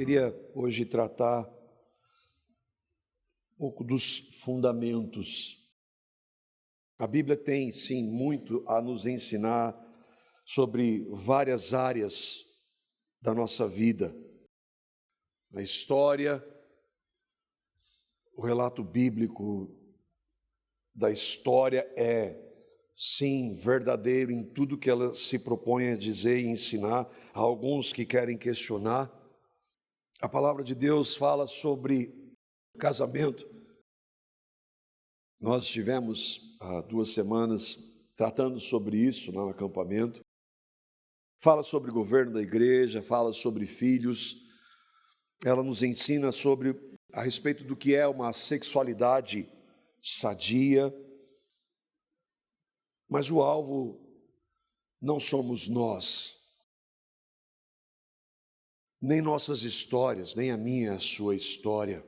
Queria hoje tratar um pouco dos fundamentos. A Bíblia tem, sim, muito a nos ensinar sobre várias áreas da nossa vida. A história, o relato bíblico da história é, sim, verdadeiro em tudo que ela se propõe a dizer e ensinar a alguns que querem questionar. A palavra de Deus fala sobre casamento. Nós estivemos há 2 semanas tratando sobre isso no acampamento. Fala sobre o governo da igreja, fala sobre filhos. Ela nos ensina a respeito do que é uma sexualidade sadia. Mas o alvo não somos nós, nem nossas histórias, nem a minha e a sua história.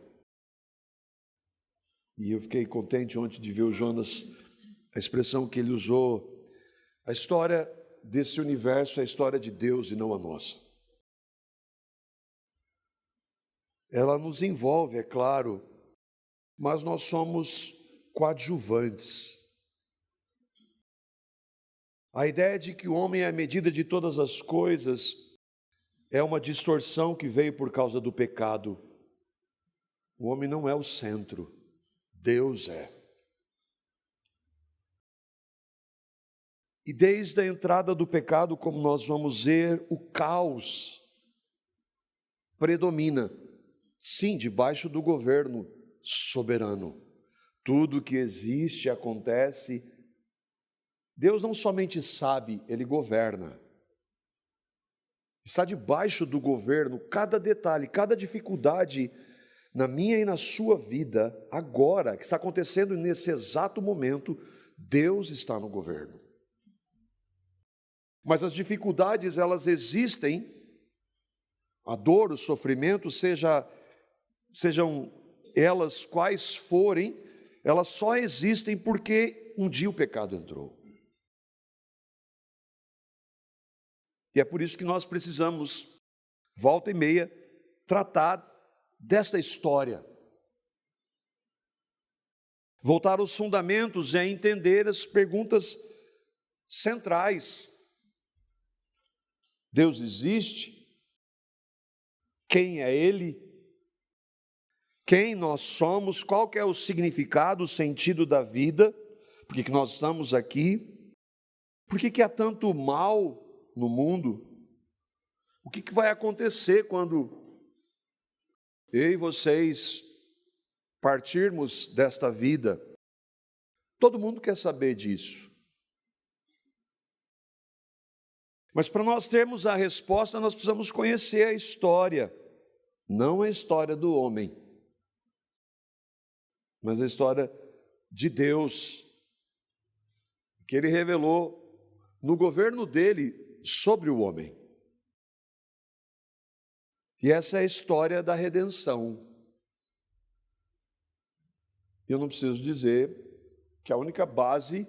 E eu fiquei contente ontem de ver o Jonas, a expressão que ele usou. A história desse universo é a história de Deus e não a nossa. Ela nos envolve, é claro, mas nós somos coadjuvantes. A ideia de que o homem é a medida de todas as coisas é uma distorção que veio por causa do pecado. O homem não é o centro, Deus é. E desde a entrada do pecado, como nós vamos ver, o caos predomina, sim, debaixo do governo soberano. Tudo que existe acontece. Deus não somente sabe, Ele governa. Está debaixo do governo, cada detalhe, cada dificuldade na minha e na sua vida, agora, que está acontecendo nesse exato momento, Deus está no governo. Mas as dificuldades, elas existem, a dor, o sofrimento, sejam elas quais forem, elas só existem porque um dia o pecado entrou. E é por isso que nós precisamos, volta e meia, tratar desta história. Voltar aos fundamentos é entender as perguntas centrais. Deus existe? Quem é Ele? Quem nós somos? Qual que é o significado, o sentido da vida? Por que nós estamos aqui? Por que há tanto mal no mundo? O que vai acontecer quando eu e vocês partirmos desta vida? Todo mundo quer saber disso. Mas para nós termos a resposta, nós precisamos conhecer a história. Não a história do homem, mas a história de Deus, que Ele revelou no governo dele sobre o homem. E essa é a história da redenção. Eu não preciso dizer que a única base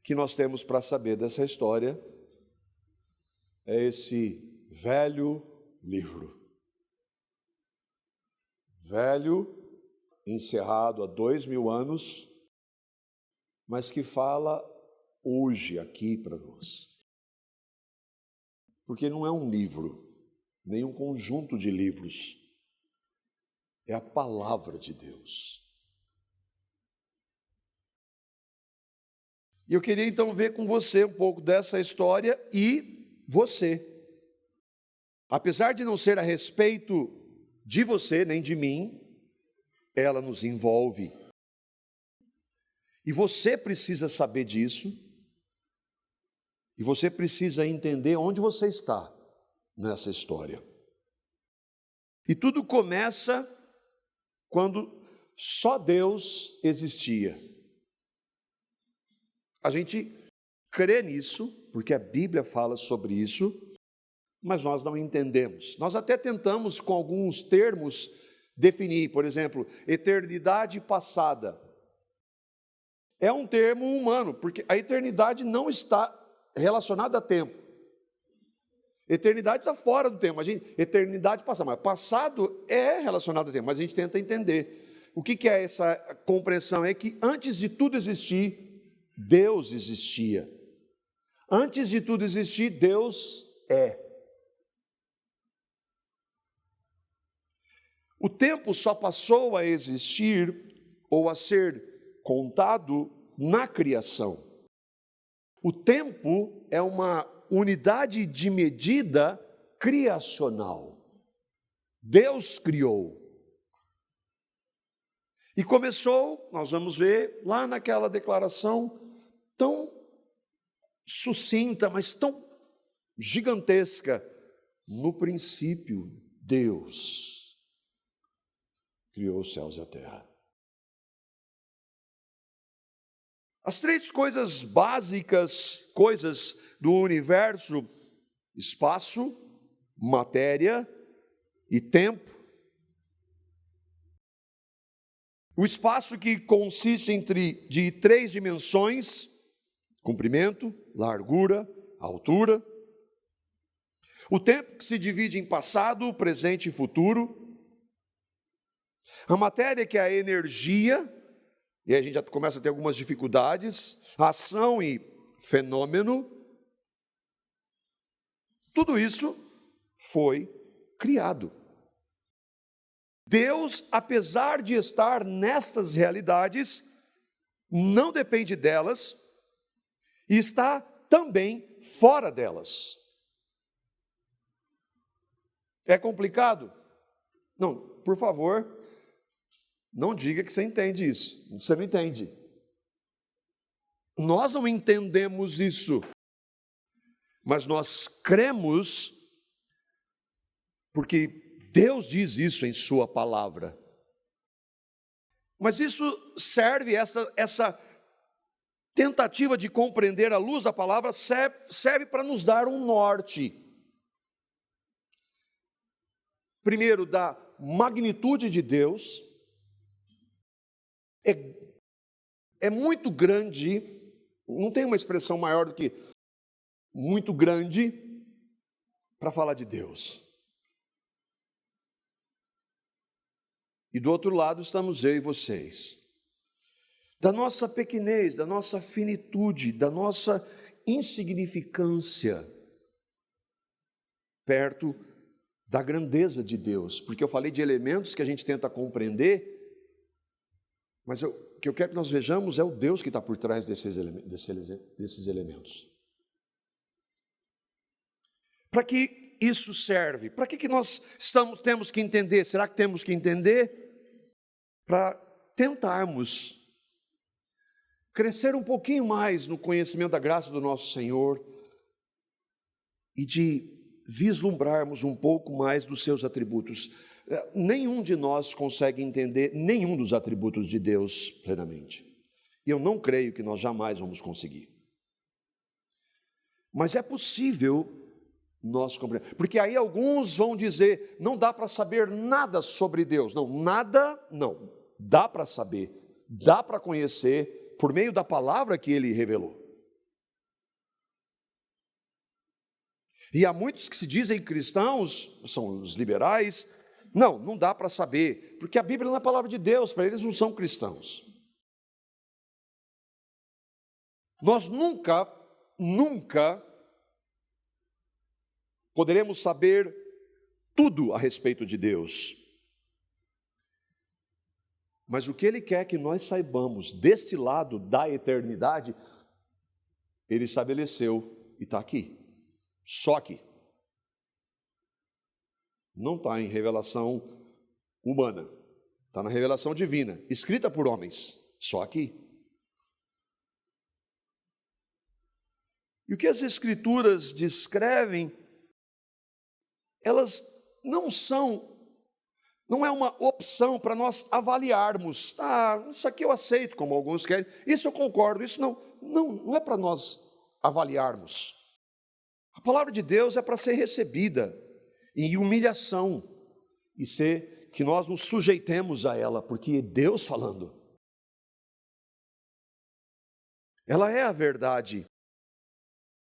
que nós temos para saber dessa história é esse velho livro. Velho, encerrado há 2000 anos, mas que fala hoje aqui para nós. Porque não é um livro, nem um conjunto de livros, é a palavra de Deus. E eu queria então ver com você um pouco dessa história e você. Apesar de não ser a respeito de você nem de mim, ela nos envolve. E você precisa saber disso. E você precisa entender onde você está nessa história. E tudo começa quando só Deus existia. A gente crê nisso, porque a Bíblia fala sobre isso, mas nós não entendemos. Nós até tentamos, com alguns termos, definir, por exemplo, eternidade passada. É um termo humano, porque a eternidade não está relacionada a tempo. Eternidade está fora do tempo. Eternidade passa, mas passado é relacionado ao tempo, mas a gente tenta entender. O que é essa compreensão? É que antes de tudo existir, Deus existia. Antes de tudo existir, Deus é. O tempo só passou a existir ou a ser contado na criação. O tempo é uma unidade de medida criacional. Deus criou. E começou, nós vamos ver, lá naquela declaração tão sucinta, mas tão gigantesca. No princípio, Deus criou os céus e a terra. As três coisas básicas, coisas do universo: espaço, matéria e tempo. O espaço que consiste de três dimensões: comprimento, largura, altura. O tempo que se divide em passado, presente e futuro. A matéria, que é a energia, e aí a gente já começa a ter algumas dificuldades, ação e fenômeno. Tudo isso foi criado. Deus, apesar de estar nestas realidades, não depende delas e está também fora delas. É complicado? Não, por favor, não diga que você entende isso. Você não entende. Nós não entendemos isso, mas nós cremos, porque Deus diz isso em sua palavra. Mas isso serve, essa tentativa de compreender à luz da palavra serve para nos dar um norte. Primeiro, da magnitude de Deus. É muito grande, não tem uma expressão maior do que muito grande para falar de Deus. E do outro lado estamos eu e vocês. Da nossa pequenez, da nossa finitude, da nossa insignificância, perto da grandeza de Deus. Porque eu falei de elementos que a gente tenta compreender, mas o que eu quero que nós vejamos é o Deus que está por trás desses elementos. Para que isso serve? Para que nós temos que entender? Será que temos que entender? Para tentarmos crescer um pouquinho mais no conhecimento da graça do nosso Senhor e de vislumbrarmos um pouco mais dos seus atributos. Nenhum de nós consegue entender nenhum dos atributos de Deus plenamente. E eu não creio que nós jamais vamos conseguir. Mas é possível nós compreender. Porque aí alguns vão dizer, não dá para saber nada sobre Deus. Não, nada, não. Dá para saber, dá para conhecer por meio da palavra que Ele revelou. E há muitos que se dizem cristãos, são os liberais. Não dá para saber, porque a Bíblia não é a palavra de Deus, para eles não são cristãos. Nós nunca poderemos saber tudo a respeito de Deus. Mas o que Ele quer que nós saibamos deste lado da eternidade, Ele estabeleceu e está aqui. Só aqui. Não está em revelação humana, está na revelação divina, escrita por homens, só aqui. E o que as Escrituras descrevem, elas não é uma opção para nós avaliarmos. Isso aqui eu aceito, como alguns querem, isso eu concordo, isso não é para nós avaliarmos. A palavra de Deus é para ser recebida em humilhação e ser que nós nos sujeitemos a ela, porque é Deus falando. Ela é a verdade.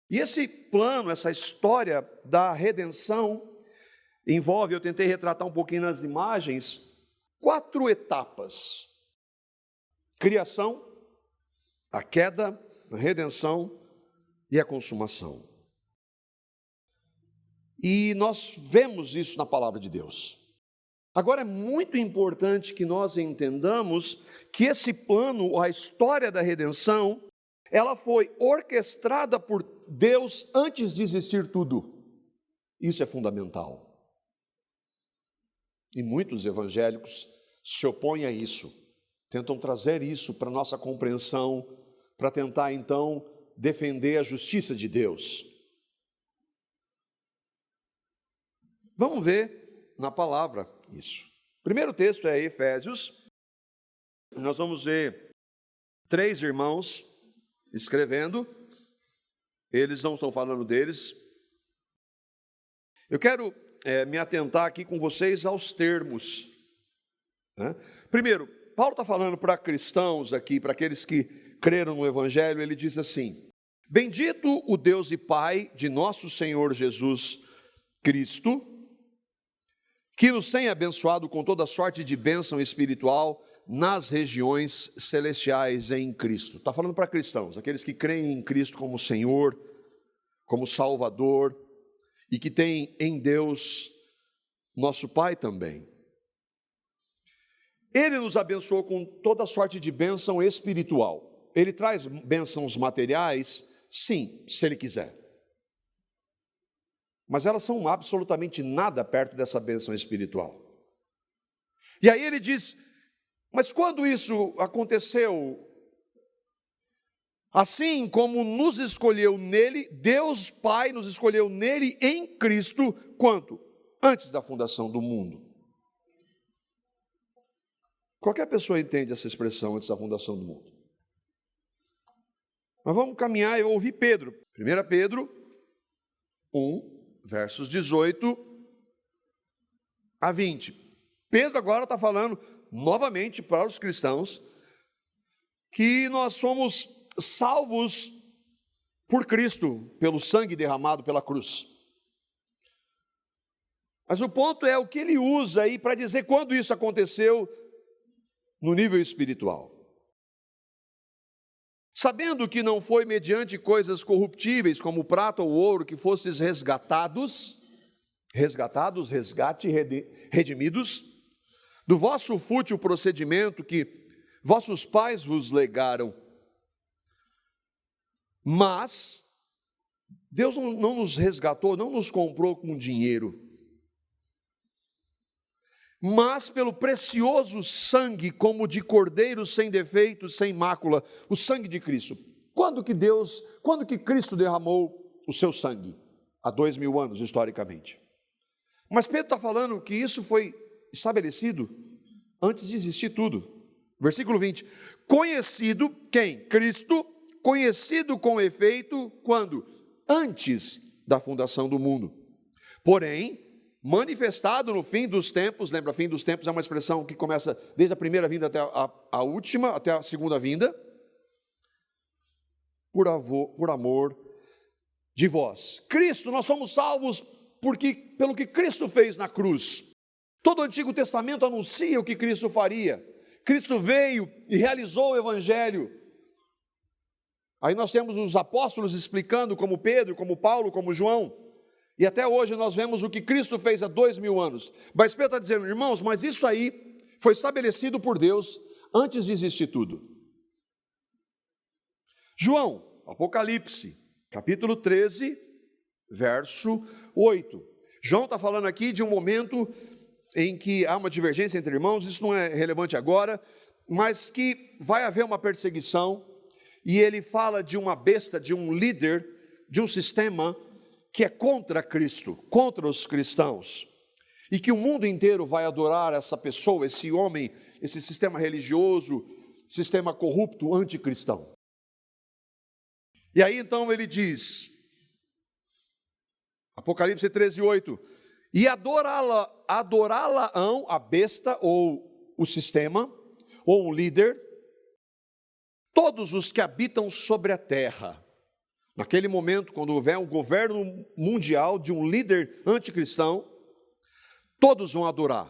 E esse plano, essa história da redenção, envolve, eu tentei retratar um pouquinho nas imagens, 4 etapas: criação, a queda, a redenção e a consumação. E nós vemos isso na palavra de Deus. Agora é muito importante que nós entendamos que esse plano, a história da redenção, ela foi orquestrada por Deus antes de existir tudo. Isso é fundamental. E muitos evangélicos se opõem a isso, tentam trazer isso para a nossa compreensão, para tentar então defender a justiça de Deus. Vamos ver na palavra isso. O primeiro texto é Efésios. Nós vamos ver 3 irmãos escrevendo. Eles não estão falando deles. Eu quero me atentar aqui com vocês aos termos, né? Primeiro, Paulo está falando para cristãos aqui, para aqueles que creram no Evangelho. Ele diz assim: bendito o Deus e Pai de nosso Senhor Jesus Cristo, que nos tem abençoado com toda sorte de bênção espiritual nas regiões celestiais em Cristo. Está falando para cristãos, aqueles que creem em Cristo como Senhor, como Salvador, e que têm em Deus, nosso Pai também. Ele nos abençoou com toda sorte de bênção espiritual. Ele traz bênçãos materiais? Sim, se Ele quiser. Mas elas são absolutamente nada perto dessa bênção espiritual. E aí ele diz: mas quando isso aconteceu, assim como nos escolheu nele, Deus Pai nos escolheu nele em Cristo, quanto? Antes da fundação do mundo. Qualquer pessoa entende essa expressão, antes da fundação do mundo. Mas vamos caminhar, eu ouvi Pedro. 1 Pedro 1, versos 18 a 20. Pedro agora está falando novamente para os cristãos que nós somos salvos por Cristo, pelo sangue derramado pela cruz. Mas o ponto é o que ele usa aí para dizer quando isso aconteceu no nível espiritual. Sabendo que não foi mediante coisas corruptíveis, como prata ou ouro, que fostes resgate, redimidos, do vosso fútil procedimento que vossos pais vos legaram. Mas Deus não nos resgatou, não nos comprou com dinheiro, mas pelo precioso sangue, como de cordeiro sem defeito, sem mácula, o sangue de Cristo. Quando que Cristo derramou o seu sangue? Há 2000 anos, historicamente. Mas Pedro está falando que isso foi estabelecido antes de existir tudo. Versículo 20. Conhecido, quem? Cristo, conhecido com efeito, quando? Antes da fundação do mundo. Porém, manifestado no fim dos tempos. Lembra, fim dos tempos é uma expressão que começa desde a primeira vinda até a última, até a segunda vinda, por amor de vós. Cristo, nós somos salvos pelo que Cristo fez na cruz. Todo o Antigo Testamento anuncia o que Cristo faria. Cristo veio e realizou o Evangelho. Aí nós temos os apóstolos explicando, como Pedro, como Paulo, como João. E até hoje nós vemos o que Cristo fez há 2000 anos. Mas Pedro está dizendo: irmãos, mas isso aí foi estabelecido por Deus antes de existir tudo. João, Apocalipse, capítulo 13, verso 8. João está falando aqui de um momento em que há uma divergência entre irmãos, isso não é relevante agora, mas que vai haver uma perseguição, e ele fala de uma besta, de um líder, de um sistema que é contra Cristo, contra os cristãos, e que o mundo inteiro vai adorar essa pessoa, esse homem, esse sistema religioso, sistema corrupto, anticristão. E aí então ele diz, Apocalipse 13, 8, e adorá-la-ão, a besta, ou o sistema, ou um líder, todos os que habitam sobre a terra. Naquele momento, quando houver um governo mundial de um líder anticristão, todos vão adorar.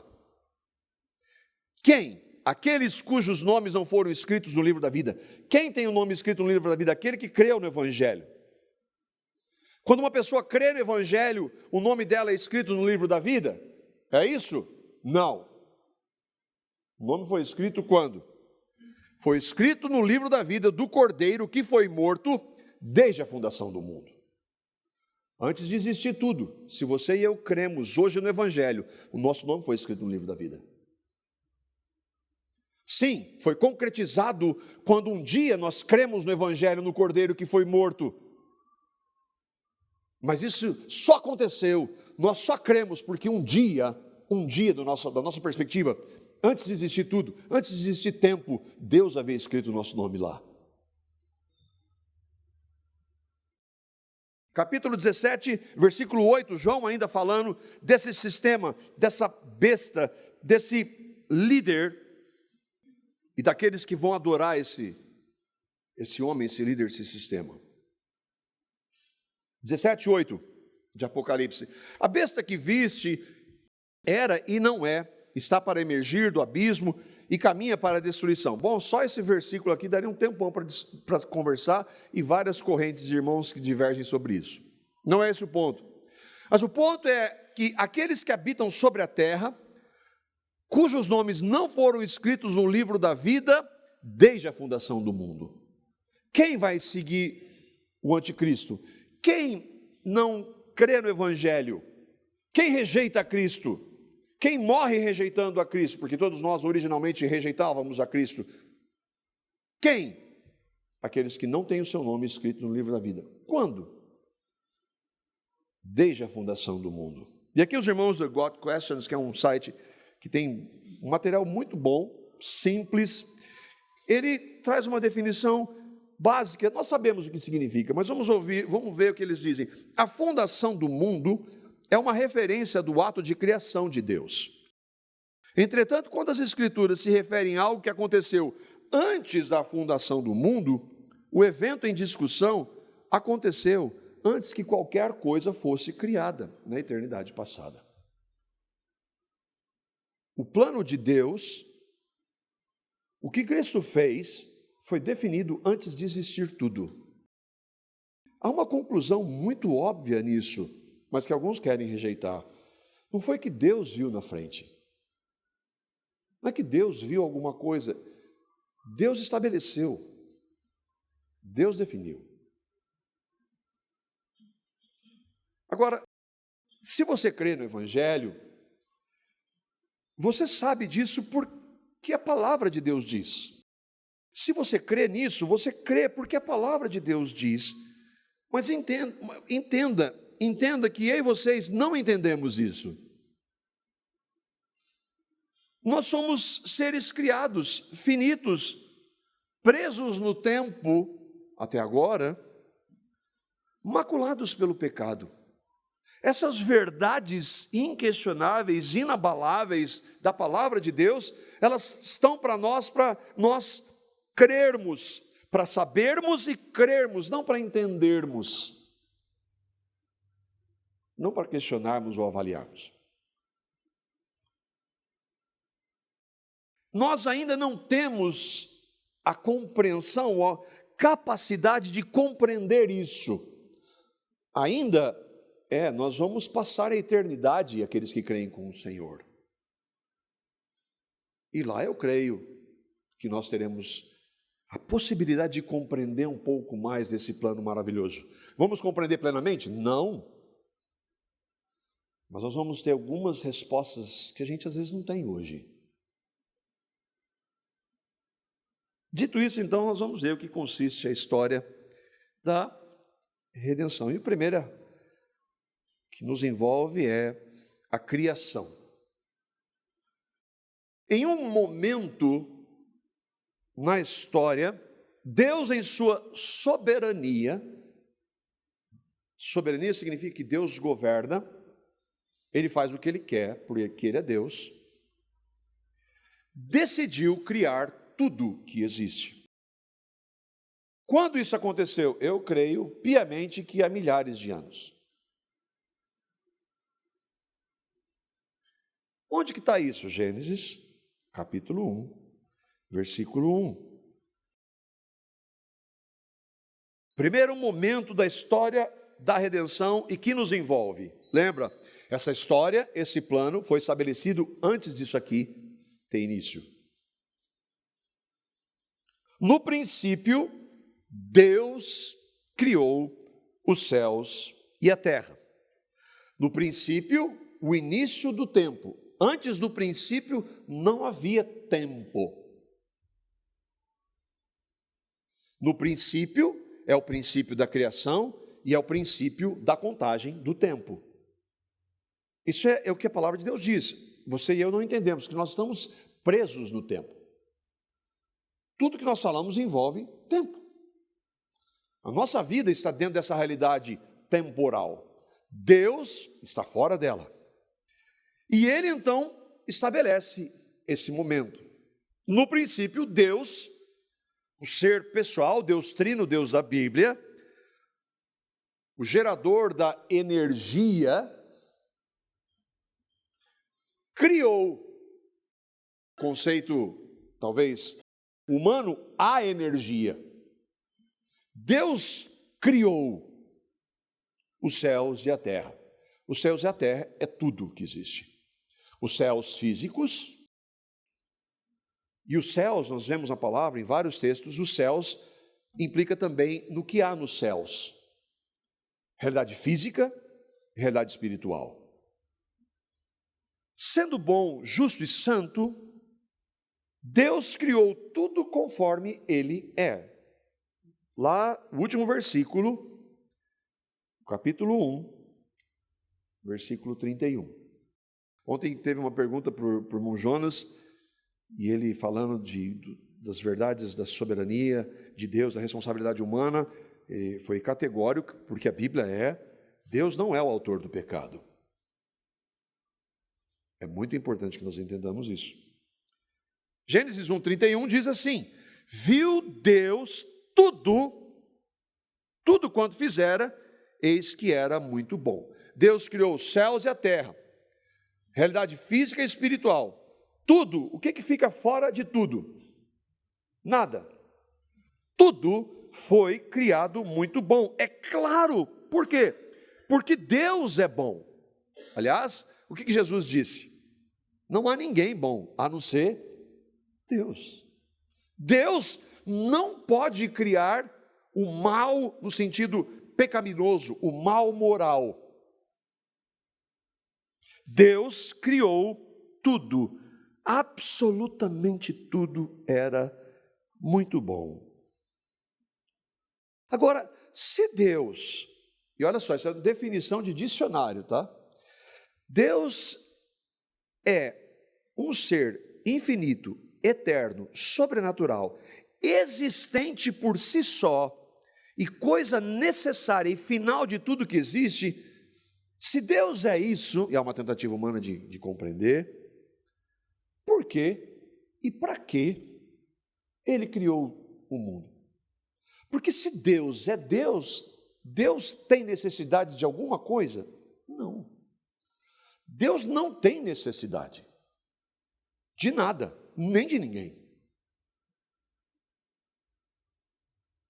Quem? Aqueles cujos nomes não foram escritos no livro da vida. Quem tem o nome escrito no livro da vida? Aquele que creu no Evangelho. Quando uma pessoa crê no Evangelho, o nome dela é escrito no livro da vida? É isso? Não. O nome foi escrito quando? Foi escrito no livro da vida do Cordeiro que foi morto desde a fundação do mundo. Antes de existir tudo, se você e eu cremos hoje no Evangelho, o nosso nome foi escrito no livro da vida. Sim, foi concretizado quando um dia nós cremos no Evangelho, no Cordeiro que foi morto. Mas isso só aconteceu, nós só cremos porque um dia da nossa perspectiva, antes de existir tudo, antes de existir tempo, Deus havia escrito o nosso nome lá. Capítulo 17, versículo 8, João ainda falando desse sistema, dessa besta, desse líder e daqueles que vão adorar esse homem, esse líder, esse sistema. 17:8 de Apocalipse. A besta que viste era e não é, está para emergir do abismo e caminha para a destruição. Bom, só esse versículo aqui daria um tempão para conversar e várias correntes de irmãos que divergem sobre isso. Não é esse o ponto. Mas o ponto é que aqueles que habitam sobre a terra, cujos nomes não foram escritos no livro da vida desde a fundação do mundo. Quem vai seguir o anticristo? Quem não crê no Evangelho? Quem rejeita a Cristo? Quem morre rejeitando a Cristo? Porque todos nós originalmente rejeitávamos a Cristo. Quem? Aqueles que não têm o seu nome escrito no livro da vida. Quando? Desde a fundação do mundo. E aqui os irmãos do God Questions, que é um site que tem um material muito bom, simples, ele traz uma definição básica, nós sabemos o que significa, mas vamos ver o que eles dizem. A fundação do mundo é uma referência do ato de criação de Deus. Entretanto, quando as Escrituras se referem a algo que aconteceu antes da fundação do mundo, o evento em discussão aconteceu antes que qualquer coisa fosse criada na eternidade passada. O plano de Deus, o que Cristo fez, foi definido antes de existir tudo. Há uma conclusão muito óbvia nisso, mas que alguns querem rejeitar. Não foi que Deus viu na frente. Não é que Deus viu alguma coisa. Deus estabeleceu. Deus definiu. Agora, se você crê no Evangelho, você sabe disso porque a palavra de Deus diz. Se você crê nisso, você crê porque a palavra de Deus diz. Mas entenda que eu e vocês não entendemos isso. Nós somos seres criados, finitos, presos no tempo, até agora, maculados pelo pecado. Essas verdades inquestionáveis, inabaláveis da palavra de Deus, elas estão para nós crermos, para sabermos e crermos, não para entendermos, não para questionarmos ou avaliarmos. Nós ainda não temos a compreensão, a capacidade de compreender isso. Nós vamos passar a eternidade, aqueles que creem com o Senhor. E lá eu creio que nós teremos a possibilidade de compreender um pouco mais desse plano maravilhoso. Vamos compreender plenamente? Não. Mas nós vamos ter algumas respostas que a gente às vezes não tem hoje. Dito isso, então, nós vamos ver o que consiste a história da redenção. E a primeira que nos envolve é a criação. Em um momento na história, Deus em sua soberania significa que Deus governa, Ele faz o que Ele quer, porque Ele é Deus, decidiu criar tudo que existe. Quando isso aconteceu? Eu creio piamente que há milhares de anos. Onde que está isso? Gênesis, capítulo 1, versículo 1. Primeiro momento da história da redenção e que nos envolve. Lembra? Essa história, esse plano foi estabelecido antes disso aqui ter início. No princípio, Deus criou os céus e a terra. No princípio, o início do tempo. Antes do princípio, não havia tempo. No princípio, é o princípio da criação e é o princípio da contagem do tempo. Isso é o que a palavra de Deus diz. Você e eu não entendemos, que nós estamos presos no tempo. Tudo que nós falamos envolve tempo. A nossa vida está dentro dessa realidade temporal. Deus está fora dela. E Ele, então, estabelece esse momento. No princípio, Deus, o ser pessoal, Deus Trino, Deus da Bíblia, o gerador da energia, criou, conceito talvez humano, a energia. Deus criou os céus e a terra. Os céus e a terra é tudo que existe. Os céus físicos, e os céus, nós vemos na palavra, em vários textos, os céus implica também no que há nos céus. Realidade física e realidade espiritual. Sendo bom, justo e santo, Deus criou tudo conforme Ele é. Lá, o último versículo, capítulo 1, versículo 31. Ontem teve uma pergunta para o irmão Jonas, e ele falando das verdades da soberania de Deus, da responsabilidade humana, foi categórico, porque a Bíblia Deus não é o autor do pecado. É muito importante que nós entendamos isso. Gênesis 1:31 diz assim: viu Deus tudo quanto fizera, eis que era muito bom. Deus criou os céus e a terra, realidade física e espiritual. Tudo, o que fica fora de tudo? Nada. Tudo foi criado muito bom. É claro, por quê? Porque Deus é bom. Aliás, o que Jesus disse? Não há ninguém bom, a não ser Deus. Deus não pode criar o mal no sentido pecaminoso, o mal moral. Deus criou tudo, absolutamente tudo era muito bom. Agora, se Deus, e olha só, essa é a definição de dicionário, tá? Deus é um ser infinito, eterno, sobrenatural, existente por si só, e coisa necessária e final de tudo que existe. Se Deus é isso, e há uma tentativa humana de compreender, por quê e para que Ele criou o mundo? Porque se Deus é Deus, Deus tem necessidade de alguma coisa? Não. Deus não tem necessidade de nada, nem de ninguém.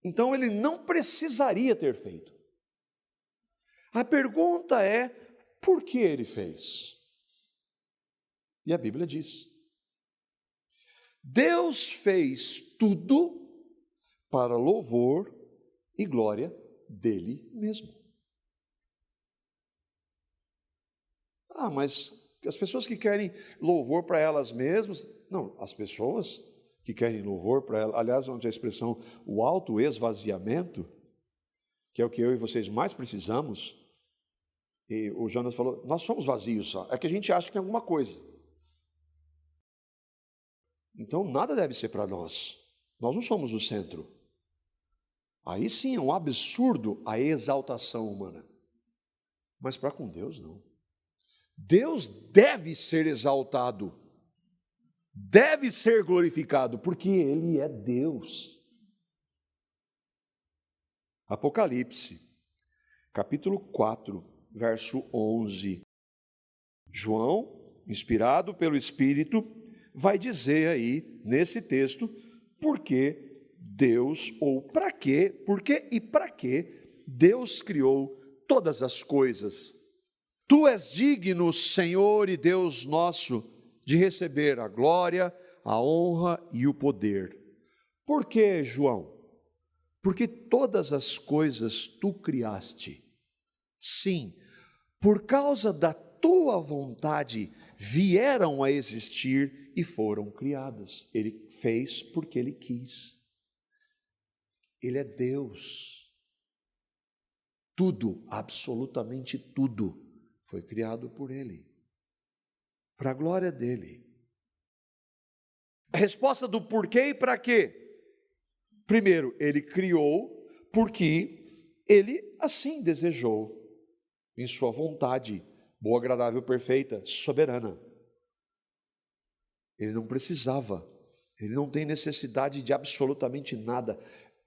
Então Ele não precisaria ter feito. A pergunta é, por que Ele fez? E a Bíblia diz: Deus fez tudo para louvor e glória dele mesmo. Mas as pessoas que querem louvor para elas mesmas, não, as pessoas que querem louvor para elas, aliás, onde a expressão o autoesvaziamento, que é o que eu e vocês mais precisamos, e o Jonas falou, nós somos vazios só, é que a gente acha que tem alguma coisa. Então nada deve ser para nós não somos o centro. Aí sim é um absurdo a exaltação humana, mas para com Deus não. Deus deve ser exaltado, deve ser glorificado, porque Ele é Deus. Apocalipse, capítulo 4, verso 11. João, inspirado pelo Espírito, vai dizer aí, nesse texto, por que Deus, ou para quê, por que e para que Deus criou todas as coisas. Tu és digno, Senhor e Deus nosso, de receber a glória, a honra e o poder. Por que, João? Porque todas as coisas tu criaste. Sim, por causa da tua vontade vieram a existir e foram criadas. Ele fez porque ele quis. Ele é Deus. Tudo, absolutamente tudo, foi criado por ele, para a glória dele. A resposta do porquê e para quê? Primeiro, ele criou porque ele assim desejou, em sua vontade, boa, agradável, perfeita, soberana. Ele não precisava, ele não tem necessidade de absolutamente nada.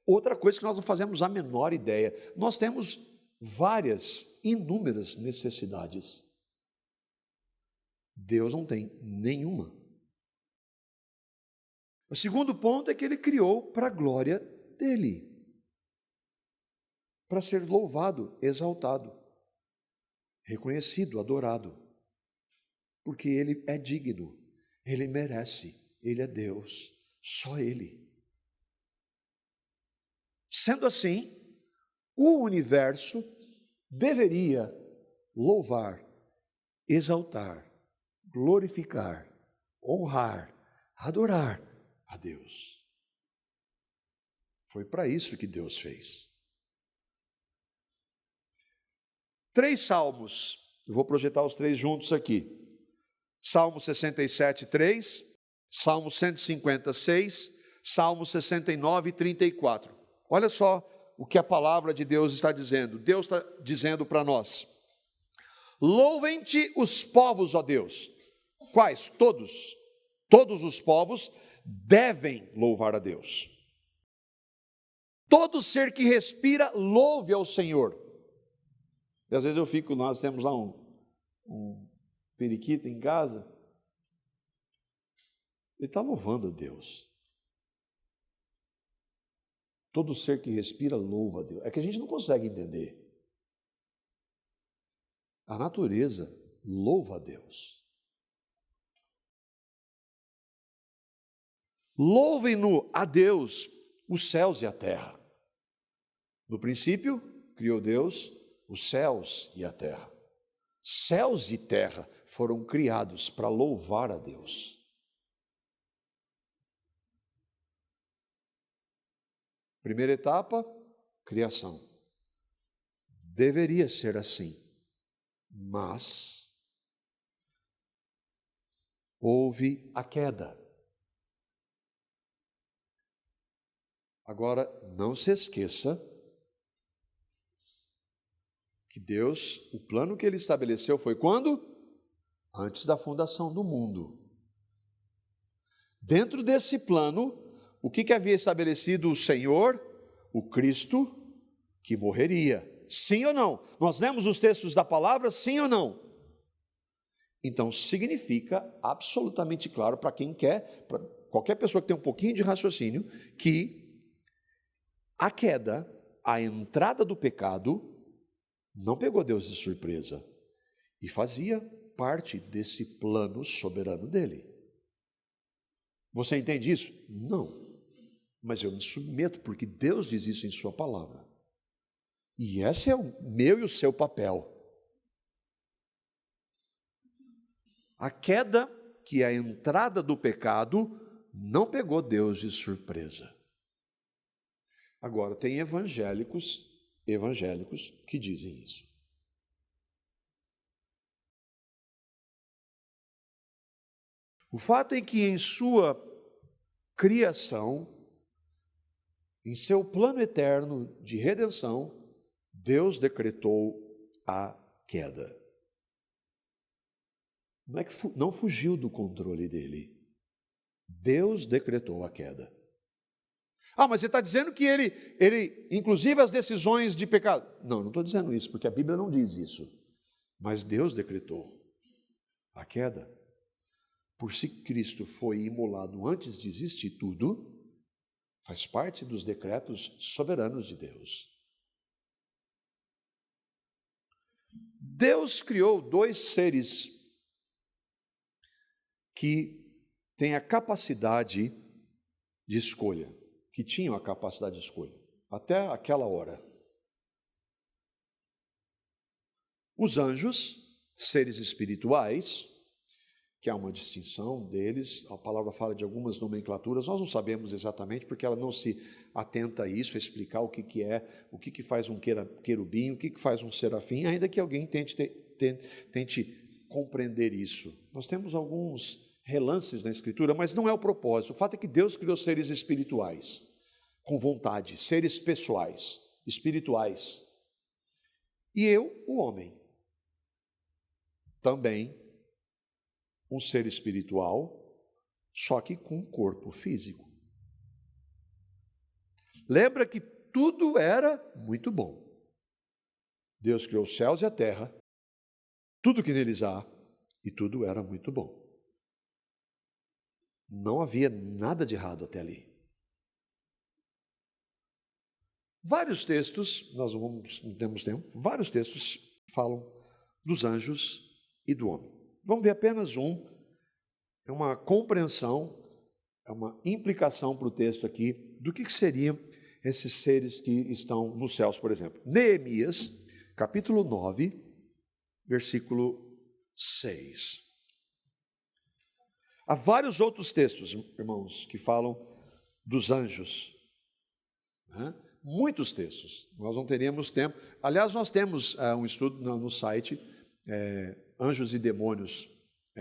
Outra coisa que nós não fazemos a menor ideia, nós temos várias, inúmeras necessidades. Deus não tem nenhuma. O segundo ponto é que ele criou para a glória dele, para ser louvado, exaltado, reconhecido, adorado, porque ele é digno, ele merece, ele é Deus, só ele. Sendo assim, o universo deveria louvar, exaltar, glorificar, honrar, adorar a Deus. Foi para isso que Deus fez. 3 salmos, eu vou projetar os 3 juntos aqui. Salmo 67, 3, Salmo 156, Salmo 69 e 34. Olha só o que a palavra de Deus está dizendo. Deus está dizendo para nós: louvem-te os povos, ó Deus. Quais? Todos. Todos os povos devem louvar a Deus. Todo ser que respira, louve ao Senhor. E às vezes nós temos lá um periquito em casa, ele está louvando a Deus. Todo ser que respira, louva a Deus. É que a gente não consegue entender. A natureza louva a Deus. Louvem-no a Deus os céus e a terra. No princípio, criou Deus os céus e a terra. Céus e terra foram criados para louvar a Deus. Primeira etapa, criação. Deveria ser assim, mas houve a queda. Agora, não se esqueça que Deus, o plano que ele estabeleceu foi quando? Antes da fundação do mundo. Dentro desse plano, o que havia estabelecido o Senhor? O Cristo que morreria. Sim ou não? Nós lemos os textos da palavra, sim ou não? Então, significa absolutamente claro para quem quer, para qualquer pessoa que tem um pouquinho de raciocínio, que a queda, a entrada do pecado, não pegou Deus de surpresa e fazia parte desse plano soberano dele. Você entende isso? Não. Mas eu me submeto porque Deus diz isso em sua palavra. E esse é o meu e o seu papel. A queda, que é a entrada do pecado, não pegou Deus de surpresa. Agora, tem evangélicos que dizem isso. O fato é que em sua criação, em seu plano eterno de redenção, Deus decretou a queda. Não é que não fugiu do controle dele. Deus decretou a queda. Ah, mas você está dizendo que ele, inclusive as decisões de pecado. Não estou dizendo isso, porque a Bíblia não diz isso. Mas Deus decretou a queda. Por se Cristo foi imolado antes de existir tudo, faz parte dos decretos soberanos de Deus. Deus criou dois seres que têm a capacidade de escolha, que tinham a capacidade de escolha, até aquela hora. Os anjos, seres espirituais, que há uma distinção deles, a palavra fala de algumas nomenclaturas, nós não sabemos exatamente, porque ela não se atenta a isso, a explicar o que é, o que faz um querubim, o que faz um serafim, ainda que alguém tente compreender isso. Nós temos alguns relances na Escritura, mas não é o propósito. O fato é que Deus criou seres espirituais, com vontade, seres pessoais, espirituais. E eu, o homem, também um ser espiritual, só que com um corpo físico. Lembra que tudo era muito bom. Deus criou os céus e a terra, tudo que neles há, e tudo era muito bom. Não havia nada de errado até ali. Vários textos, nós não temos tempo, vários textos falam dos anjos e do homem. Vamos ver apenas um, é uma compreensão, é uma implicação para o texto aqui, do que seriam esses seres que estão nos céus, por exemplo. Neemias, capítulo 9, versículo 6. Há vários outros textos, irmãos, que falam dos anjos, né? Muitos textos, nós não teríamos tempo. Aliás, nós temos um estudo no site, Anjos e Demônios,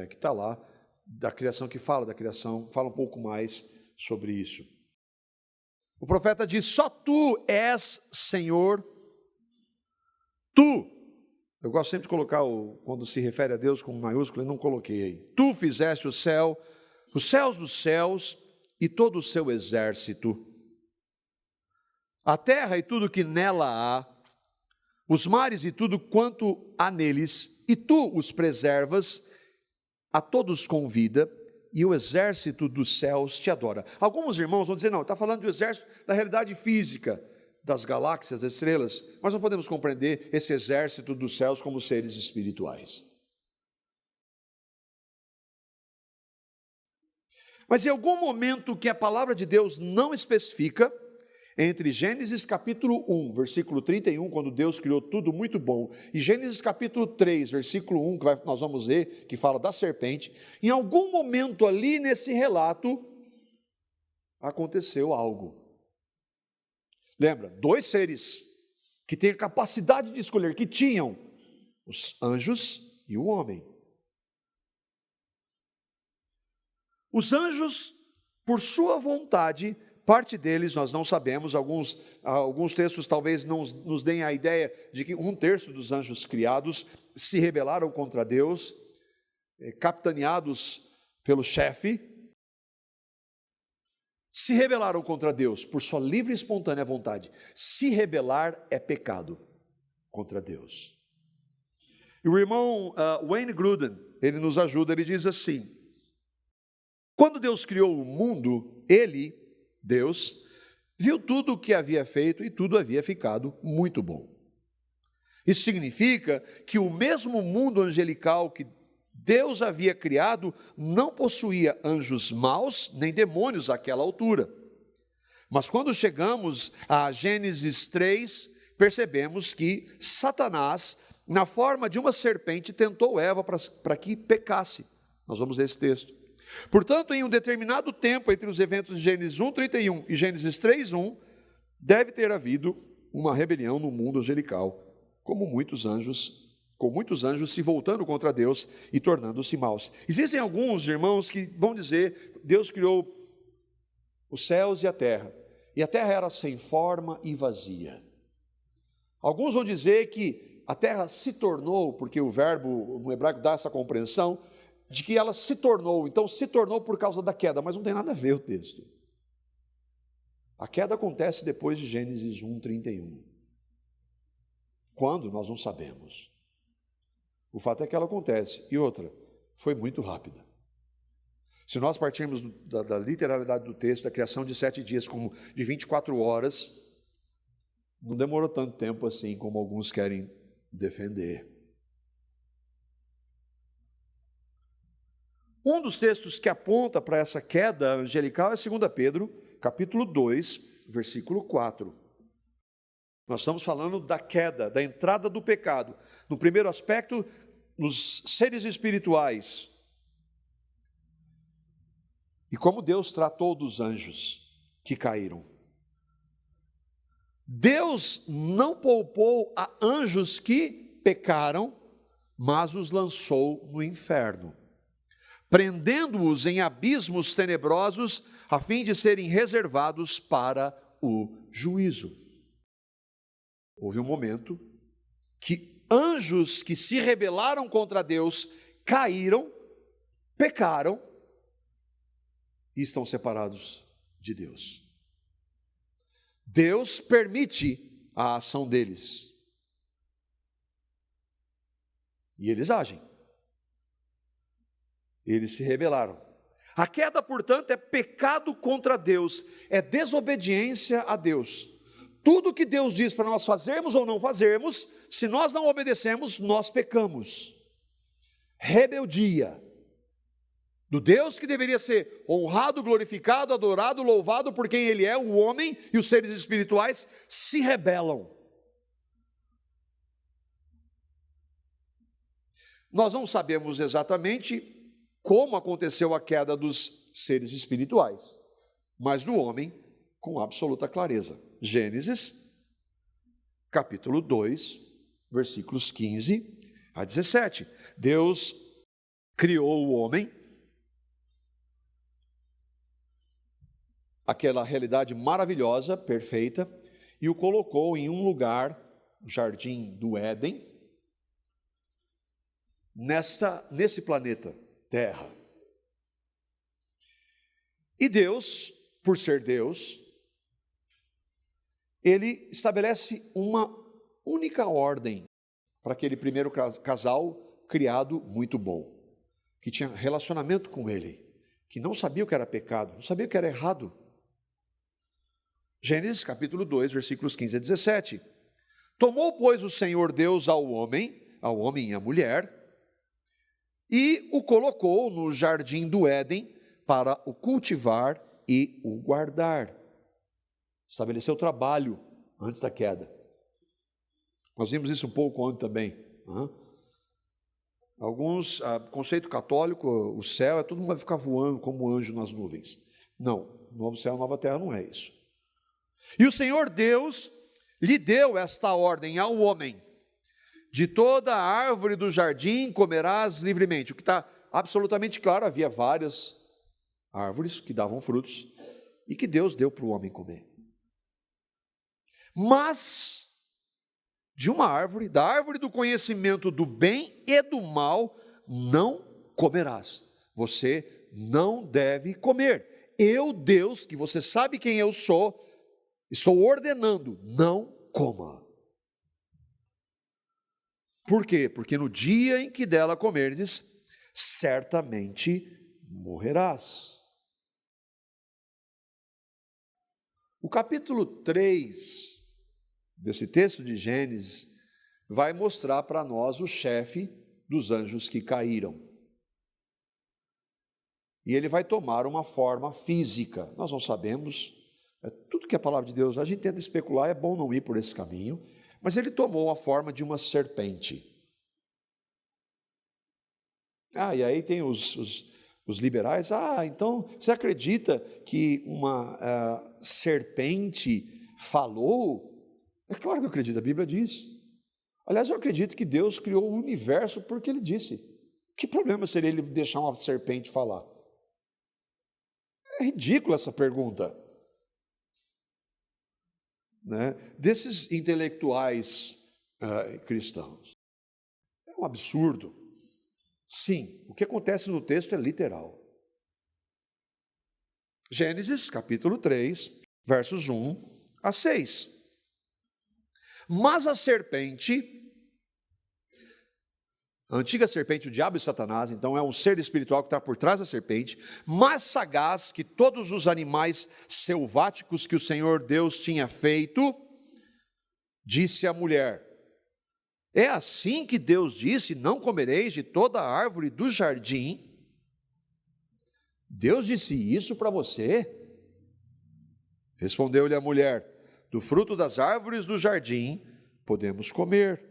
que está lá, da criação, que fala da criação, fala um pouco mais sobre isso. O profeta diz: só tu és Senhor, tu. Eu gosto sempre de colocar, quando se refere a Deus com maiúsculo, eu não coloquei aí. Tu fizeste o céu, os céus dos céus e todo o seu exército, a terra e tudo que nela há, os mares e tudo quanto há neles, e tu os preservas, a todos convida, e o exército dos céus te adora. Alguns irmãos vão dizer, não, está falando do exército da realidade física, das galáxias, das estrelas, mas não podemos compreender esse exército dos céus como seres espirituais. Mas em algum momento que a palavra de Deus não especifica, entre Gênesis capítulo 1, versículo 31, quando Deus criou tudo muito bom, e Gênesis capítulo 3, versículo 1, que nós vamos ler, que fala da serpente, em algum momento ali nesse relato, aconteceu algo. Lembra? Dois seres que têm a capacidade de escolher, que tinham os anjos e o homem. Os anjos, por sua vontade, parte deles nós não sabemos, alguns textos talvez não nos deem a ideia de que 1/3 dos anjos criados se rebelaram contra Deus, capitaneados pelo chefe, se rebelaram contra Deus por sua livre e espontânea vontade. Se rebelar é pecado contra Deus. E o irmão Wayne Grudem, ele nos ajuda, ele diz assim: quando Deus criou o mundo, ele, Deus, viu tudo o que havia feito e tudo havia ficado muito bom. Isso significa que o mesmo mundo angelical que Deus havia criado não possuía anjos maus nem demônios àquela altura. Mas quando chegamos a Gênesis 3, percebemos que Satanás, na forma de uma serpente, tentou Eva para que pecasse. Nós vamos ler esse texto. Portanto, em um determinado tempo entre os eventos de Gênesis 1:31 e Gênesis 3:1, deve ter havido uma rebelião no mundo angelical, com muitos anjos se voltando contra Deus e tornando-se maus. Existem alguns irmãos que vão dizer, Deus criou os céus e a terra terra era sem forma e vazia. Alguns vão dizer que a terra se tornou, porque o verbo no hebraico dá essa compreensão, de que ela se tornou, então se tornou por causa da queda, mas não tem nada a ver o texto. A queda acontece depois de Gênesis 1:31. Quando? Nós não sabemos. O fato é que ela acontece. E outra, foi muito rápida. Se nós partirmos da literalidade do texto, da criação de 7 dias como de 24 horas, não demorou tanto tempo assim como alguns querem defender. Um dos textos que aponta para essa queda angelical é 2 Pedro, capítulo 2, versículo 4. Nós estamos falando da queda, da entrada do pecado. No primeiro aspecto, nos seres espirituais. E como Deus tratou dos anjos que caíram. Deus não poupou a anjos que pecaram, mas os lançou no inferno, prendendo-os em abismos tenebrosos, a fim de serem reservados para o juízo. Houve um momento que anjos que se rebelaram contra Deus caíram, pecaram e estão separados de Deus. Deus permite a ação deles. E eles agem. Eles se rebelaram. A queda, portanto, é pecado contra Deus, é desobediência a Deus. Tudo que Deus diz para nós fazermos ou não fazermos, se nós não obedecemos, nós pecamos. Rebeldia. Do Deus que deveria ser honrado, glorificado, adorado, louvado por quem Ele é, o homem e os seres espirituais se rebelam. Nós não sabemos exatamente como aconteceu a queda dos seres espirituais, mas do homem com absoluta clareza. Gênesis, capítulo 2, versículos 15 a 17. Deus criou o homem, aquela realidade maravilhosa, perfeita, e o colocou em um lugar, o jardim do Éden, nesse planeta Terra. E Deus, por ser Deus, Ele estabelece uma única ordem para aquele primeiro casal criado muito bom, que tinha relacionamento com Ele, que não sabia o que era pecado, não sabia o que era errado. Gênesis capítulo 2, versículos 15 a 17. Tomou, pois, o Senhor Deus ao homem e à mulher, e o colocou no jardim do Éden para o cultivar e o guardar. Estabeleceu trabalho antes da queda. Nós vimos isso um pouco ontem também. Alguns, conceito católico, o céu é todo mundo vai ficar voando como anjo nas nuvens. Não, novo céu, nova terra não é isso. E o Senhor Deus lhe deu esta ordem ao homem: de toda a árvore do jardim comerás livremente. O que está absolutamente claro, havia várias árvores que davam frutos e que Deus deu para o homem comer. Mas de uma árvore, da árvore do conhecimento do bem e do mal, não comerás. Você não deve comer. Eu, Deus, que você sabe quem eu sou, estou ordenando, não coma. Por quê? Porque no dia em que dela comerdes, certamente morrerás. O capítulo 3 desse texto de Gênesis vai mostrar para nós o chefe dos anjos que caíram. E ele vai tomar uma forma física. Nós não sabemos, tudo que a palavra de Deus, a gente tenta especular, é bom não ir por esse caminho, mas ele tomou a forma de uma serpente. E aí tem os liberais, então você acredita que uma serpente falou? É claro que eu acredito, a Bíblia diz. Aliás, eu acredito que Deus criou o universo porque Ele disse. Que problema seria Ele deixar uma serpente falar? É ridícula essa pergunta. Né? Desses intelectuais cristãos. É um absurdo. Sim, o que acontece no texto é literal. Gênesis, capítulo 3, versos 1-6. Mas a serpente, a antiga serpente, o diabo e Satanás, então é um ser espiritual que está por trás da serpente, mais sagaz que todos os animais selváticos que o Senhor Deus tinha feito, disse à mulher: é assim que Deus disse, não comereis de toda a árvore do jardim? Deus disse isso para você? Respondeu-lhe a mulher: do fruto das árvores do jardim podemos comer.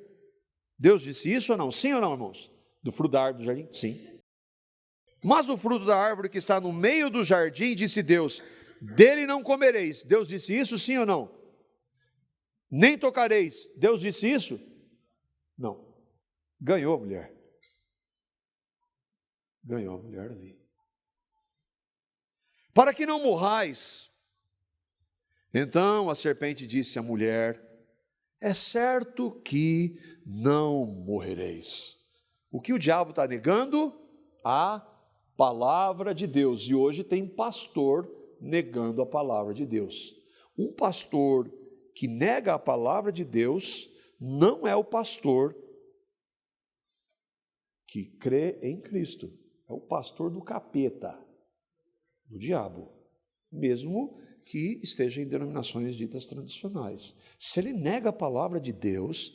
Deus disse isso ou não? Sim ou não, irmãos? Do fruto da árvore do jardim? Sim. Mas o fruto da árvore que está no meio do jardim, disse Deus, dele não comereis. Deus disse isso, sim ou não? Nem tocareis. Deus disse isso? Não. Ganhou a mulher. Ganhou a mulher ali. Para que não morrais. Então a serpente disse à mulher: é certo que não morrereis. O que o diabo está negando? A palavra de Deus. E hoje tem pastor negando a palavra de Deus. Um pastor que nega a palavra de Deus não é o pastor que crê em Cristo. É o pastor do capeta, do diabo, mesmo que esteja em denominações ditas tradicionais. Se ele nega a palavra de Deus,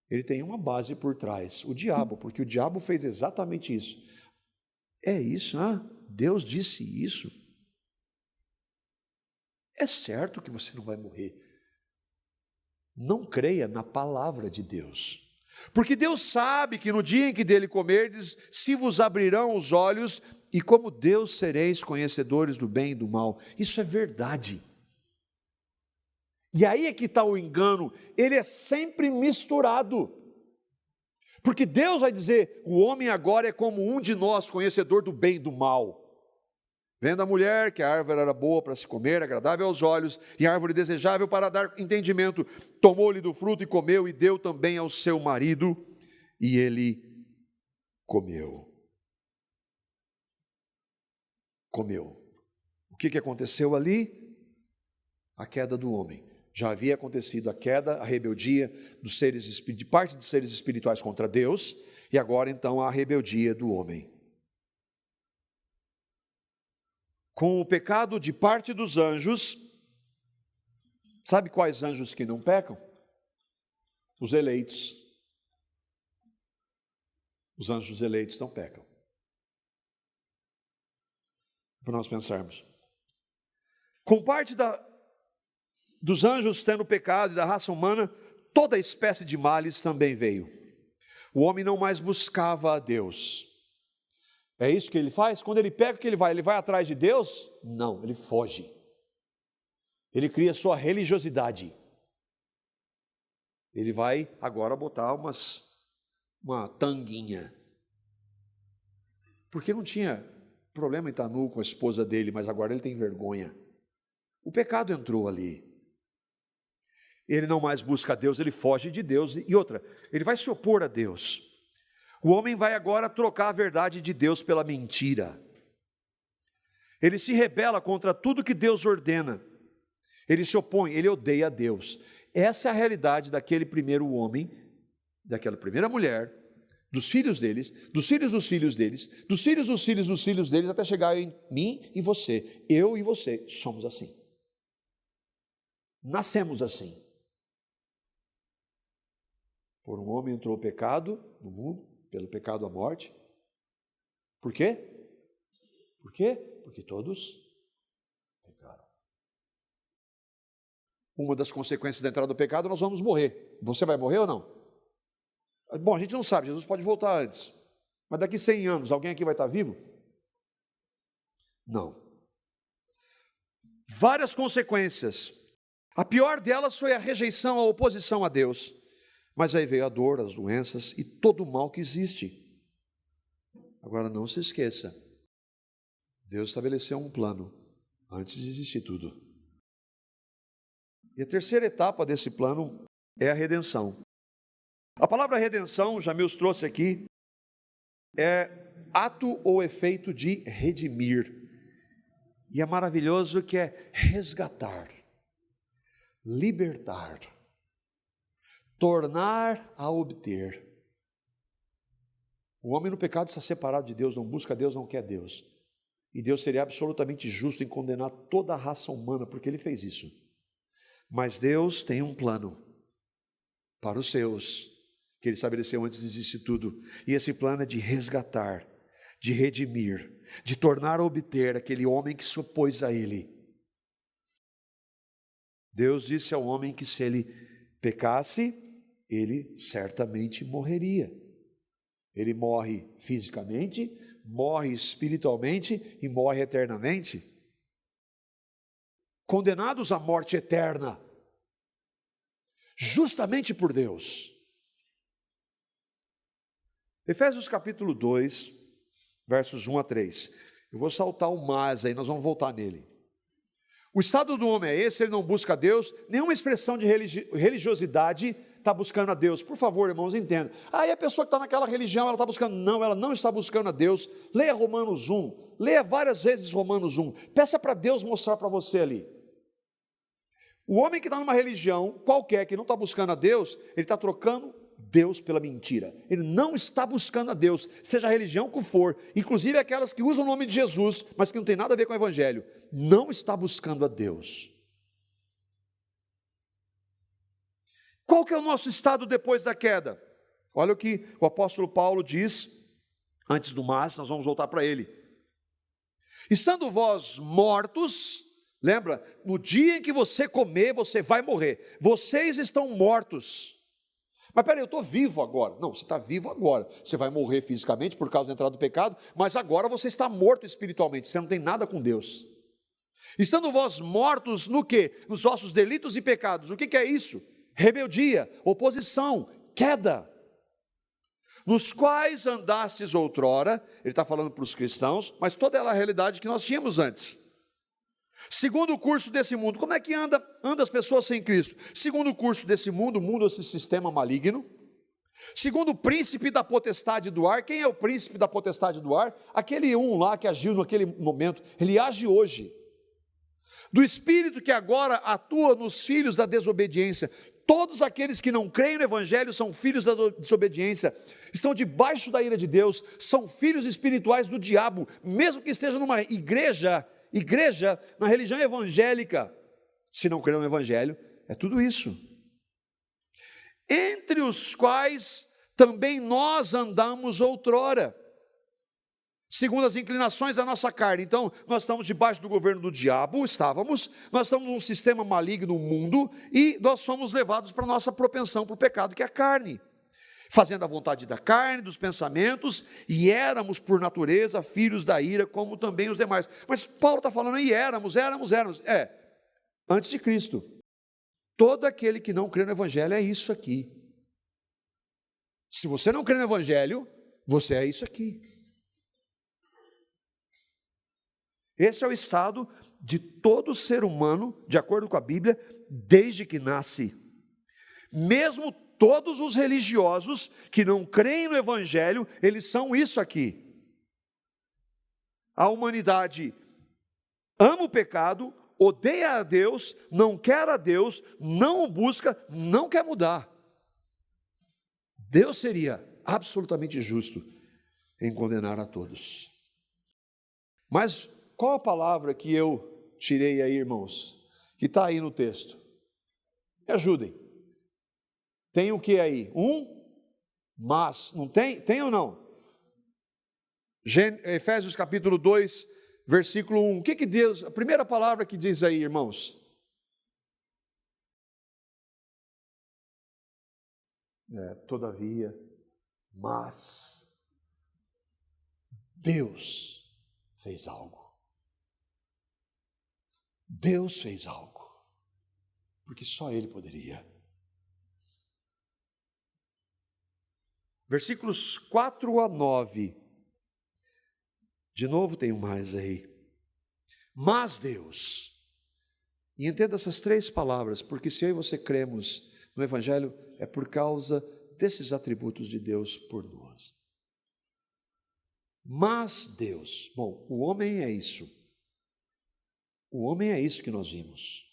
ele tem uma base por trás, o diabo, porque o diabo fez exatamente isso. É isso, Deus disse isso. É certo que você não vai morrer. Não creia na palavra de Deus, porque Deus sabe que no dia em que dele comerdes, se vos abrirão os olhos, e como Deus sereis conhecedores do bem e do mal. Isso é verdade. E aí é que está o engano, ele é sempre misturado. Porque Deus vai dizer, o homem agora é como um de nós, conhecedor do bem e do mal. Vendo a mulher que a árvore era boa para se comer, agradável aos olhos, e árvore desejável para dar entendimento, tomou-lhe do fruto e comeu, e deu também ao seu marido, e ele comeu. O que aconteceu ali? A queda do homem. Já havia acontecido a queda, a rebeldia de parte dos seres espirituais contra Deus, e agora então a rebeldia do homem. Com o pecado de parte dos anjos, sabe quais anjos que não pecam? Os eleitos. Os anjos eleitos não pecam. Para nós pensarmos. Com parte dos anjos tendo pecado e da raça humana, toda espécie de males também veio. O homem não mais buscava a Deus. É isso que ele faz? Quando ele peca, o que ele vai? Ele vai atrás de Deus? Não, ele foge. Ele cria sua religiosidade. Ele vai agora botar uma tanguinha. Porque não tinha problema em estar nu com a esposa dele, mas agora ele tem vergonha. O pecado entrou ali. Ele não mais busca a Deus, ele foge de Deus. E outra, ele vai se opor a Deus. O homem vai agora trocar a verdade de Deus pela mentira. Ele se rebela contra tudo que Deus ordena. Ele se opõe, ele odeia a Deus. Essa é a realidade daquele primeiro homem, daquela primeira mulher, dos filhos deles, dos filhos dos filhos deles, dos filhos dos filhos dos filhos deles, até chegar em mim e você. Eu e você somos assim. Nascemos assim. Por um homem entrou o pecado no mundo, pelo pecado a morte. Por quê? Por quê? Porque todos pecaram. Uma das consequências da entrada do pecado, nós vamos morrer. Você vai morrer ou não? Bom, a gente não sabe, Jesus pode voltar antes. Mas daqui 100 anos, alguém aqui vai estar vivo? Não. Várias consequências. A pior delas foi a rejeição, a oposição a Deus. Mas aí veio a dor, as doenças e todo o mal que existe. Agora não se esqueça, Deus estabeleceu um plano antes de existir tudo. E a terceira etapa desse plano é a redenção. A palavra redenção, Jamil trouxe aqui, é ato ou efeito de redimir. E é maravilhoso que é resgatar. libertar, tornar a obter. O homem no pecado está separado de Deus, não busca Deus, não quer Deus. E Deus seria absolutamente justo em condenar toda a raça humana, porque Ele fez isso. Mas Deus tem um plano para os seus, que Ele estabeleceu antes de existir tudo. E esse plano é de resgatar, de redimir, de tornar a obter aquele homem que se opôs a Ele. Deus disse ao homem que se ele pecasse, ele certamente morreria. Ele morre fisicamente, morre espiritualmente e morre eternamente. Condenados à morte eterna, justamente por Deus. Efésios capítulo 2, versos 1 a 3. Eu vou saltar o mas aí, nós vamos voltar nele. O estado do homem é esse, ele não busca a Deus, nenhuma expressão de religiosidade está buscando a Deus. Por favor, irmãos, entendam. Aí a pessoa que está naquela religião, ela está buscando, não, ela não está buscando a Deus. Leia Romanos 1, leia várias vezes Romanos 1, peça para Deus mostrar para você ali. O homem que está numa religião qualquer, que não está buscando a Deus, ele está trocando Deus pela mentira. Ele não está buscando a Deus, seja a religião que for, inclusive aquelas que usam o nome de Jesus, mas que não tem nada a ver com o Evangelho, não está buscando a Deus. Qual que é o nosso estado depois da queda? Olha o que o apóstolo Paulo diz, antes do mas, nós vamos voltar para ele. Estando vós mortos, lembra, no dia em que você comer, você vai morrer. Vocês estão mortos. Mas peraí, eu estou vivo agora. Não, você está vivo agora. Você vai morrer fisicamente por causa da entrada do pecado, mas agora você está morto espiritualmente, você não tem nada com Deus. Estando vós mortos no quê? Nos vossos delitos e pecados. O que é isso? Rebeldia, oposição, queda. Nos quais andastes outrora, ele está falando para os cristãos, mas toda ela é a realidade que nós tínhamos antes. Segundo o curso desse mundo, como é que anda as pessoas sem Cristo? Segundo o curso desse mundo, esse sistema maligno. Segundo o príncipe da potestade do ar, quem é o príncipe da potestade do ar? Aquele lá que agiu naquele momento, ele age hoje. Do espírito que agora atua nos filhos da desobediência. Todos aqueles que não creem no Evangelho são filhos da desobediência, estão debaixo da ira de Deus, são filhos espirituais do diabo, mesmo que estejam numa igreja na religião evangélica, se não creram no Evangelho, é tudo isso. Entre os quais também nós andamos outrora, segundo as inclinações da nossa carne. Então, nós estamos debaixo do governo do diabo, nós estamos num sistema maligno no mundo, e nós somos levados para a nossa propensão para o pecado, que é a carne. Fazendo a vontade da carne, dos pensamentos, e éramos por natureza filhos da ira, como também os demais. Mas Paulo está falando aí, éramos, antes de Cristo. Todo aquele que não crê no Evangelho é isso aqui. Se você não crê no Evangelho, você é isso aqui. Esse é o estado de todo ser humano, de acordo com a Bíblia, desde que nasce. Mesmo todos os religiosos que não creem no Evangelho, eles são isso aqui. A humanidade ama o pecado, odeia a Deus, não quer a Deus, não o busca, não quer mudar. Deus seria absolutamente justo em condenar a todos. Mas qual a palavra que eu tirei aí, irmãos, que está aí no texto? Me ajudem. Tem o que aí? Mas, não tem? Tem ou não? Efésios capítulo 2, versículo 1. O que Deus, a primeira palavra que diz aí, irmãos? Todavia, mas, Deus fez algo. Deus fez algo, porque só Ele poderia. Versículos 4 a 9, de novo tem mais aí. Mas Deus, e entenda essas três palavras, porque se eu e você cremos no Evangelho, é por causa desses atributos de Deus por nós. Mas Deus, bom, o homem é isso. O homem é isso que nós vimos.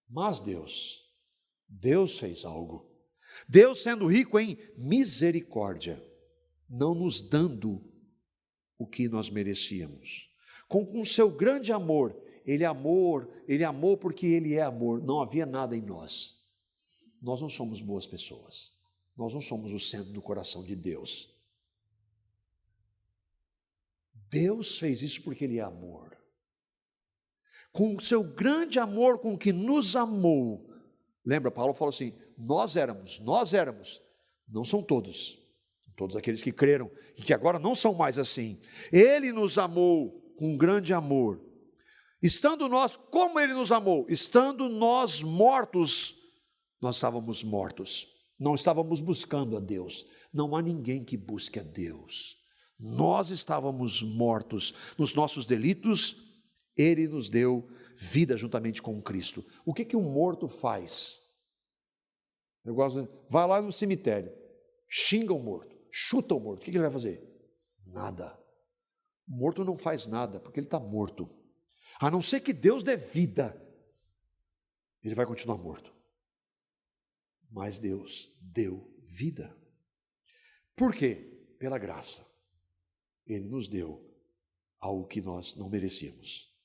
Mas Deus fez algo. Deus, sendo rico em misericórdia, não nos dando o que nós merecíamos. Com seu grande amor, Ele amou porque Ele é amor. Não havia nada em nós. Nós não somos boas pessoas. Nós não somos o centro do coração de Deus. Deus fez isso porque Ele é amor. Com seu grande amor com que nos amou. Lembra, Paulo falou assim, nós éramos, não são todos aqueles que creram e que agora não são mais assim. Ele nos amou com grande amor. Estando nós, como Ele nos amou? Estando nós mortos, nós estávamos mortos. Não estávamos buscando a Deus. Não há ninguém que busque a Deus. Nós estávamos mortos nos nossos delitos. Ele nos deu vida juntamente com Cristo. O que um morto faz? Vai lá no cemitério, xinga o morto, chuta o morto. O que ele vai fazer? Nada. O morto não faz nada, porque ele está morto. A não ser que Deus dê vida, ele vai continuar morto. Mas Deus deu vida. Por quê? Pela graça. Ele nos deu algo que nós não merecíamos.